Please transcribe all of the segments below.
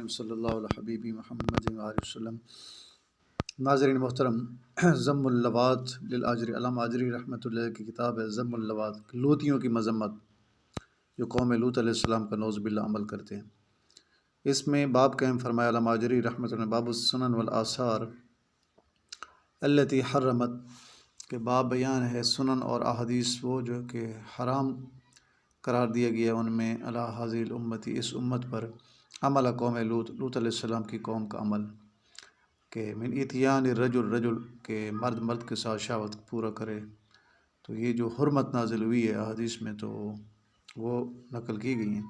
الرحیم صلی اللہ علیہ حبیبی محمد علیہ وسلم۔ ناظرین محترم، ذم اللوات للآجری، علامہ آجری رحمۃ اللہ کی کتاب ہے ذم اللوات، لوطیوں کی مذمت جو قوم لوط علیہ السلام کا نعوذ باللہ عمل کرتے ہیں۔ اس میں باب قائم فرمایا علامہ آجری رحمۃ اللہ، باب السنن والآثار التی حرمت، کہ باب بیان ہے سنن اور احادیث وہ جو کہ حرام قرار دیا گیا ان میں علی حاضر الامتی، اس امت پر، عمل قوم لوط علیہ السلام کی قوم کا عمل، کہ من اتیان رجل کہ مرد کے ساتھ شہوت پورا کرے۔ تو یہ جو حرمت نازل ہوئی ہے احادیث میں تو وہ نقل کی گئی ہیں۔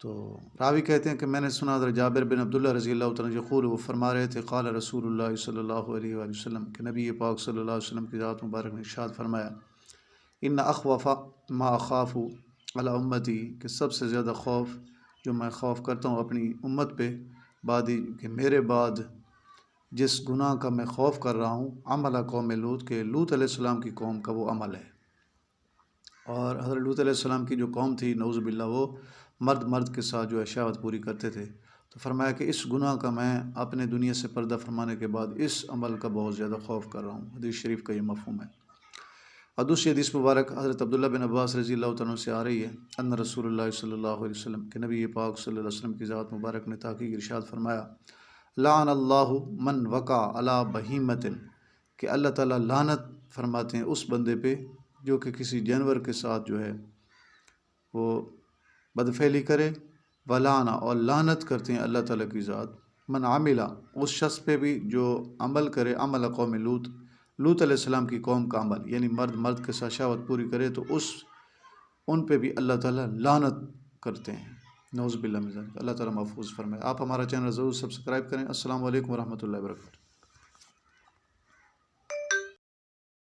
تو راوی کہتے ہیں کہ میں نے سنا حضرت جابر بن عبداللہ رضی اللہ تعالیٰ یقول، وہ فرما رہے تھے قال رسول اللہ صلی اللہ علیہ وآلہ وسلم، کہ نبی پاک صلی اللہ علیہ وسلم کی ذات مبارک نے ارشاد فرمایا، ان اخوف ما اخاف علی امتی، کہ سب سے زیادہ خوف جو میں خوف کرتا ہوں اپنی امت پہ، بعدی کہ میرے بعد جس گناہ کا میں خوف کر رہا ہوں، عمل قوم لوط، کہ لوط علیہ السلام کی قوم کا وہ عمل ہے۔ اور حضرت لوط علیہ السلام کی جو قوم تھی نعوذ باللہ، وہ مرد کے ساتھ جو ہے شہوت پوری کرتے تھے۔ تو فرمایا کہ اس گناہ کا میں اپنے دنیا سے پردہ فرمانے کے بعد اس عمل کا بہت زیادہ خوف کر رہا ہوں۔ حدیث شریف کا یہ مفہوم ہے۔ اور دوسری حدیث مبارک حضرت عبداللہ بن عباس رضی اللہ تعالیٰ سے آ رہی ہے، ان رسول اللہ صلی اللہ علیہ وسلم، کہ نبی پاک صلی اللہ علیہ وسلم کی ذات مبارک نے تحقیق ارشاد فرمایا، لعن اللہ من وقع علی بہیمۃ، کہ اللہ تعالیٰ لعنت فرماتے ہیں اس بندے پہ جو کہ کسی جانور کے ساتھ جو ہے وہ بدفعلی کرے، ولانا، اور لعنت کرتے ہیں اللہ تعالیٰ کی ذات، من عملہ، اس شخص پہ بھی جو عمل کرے، عمل قوم لوط علیہ السلام کی قوم کا عمل، یعنی مرد کے ساتھ شہوت پوری کرے تو ان پہ بھی اللہ تعالیٰ لعنت کرتے ہیں، نعوذ باللہ من ذالک۔ اللہ تعالیٰ محفوظ فرمائے۔ آپ ہمارا چینل ضرور سبسکرائب کریں۔ السلام علیکم ورحمۃ اللہ وبرکاتہ۔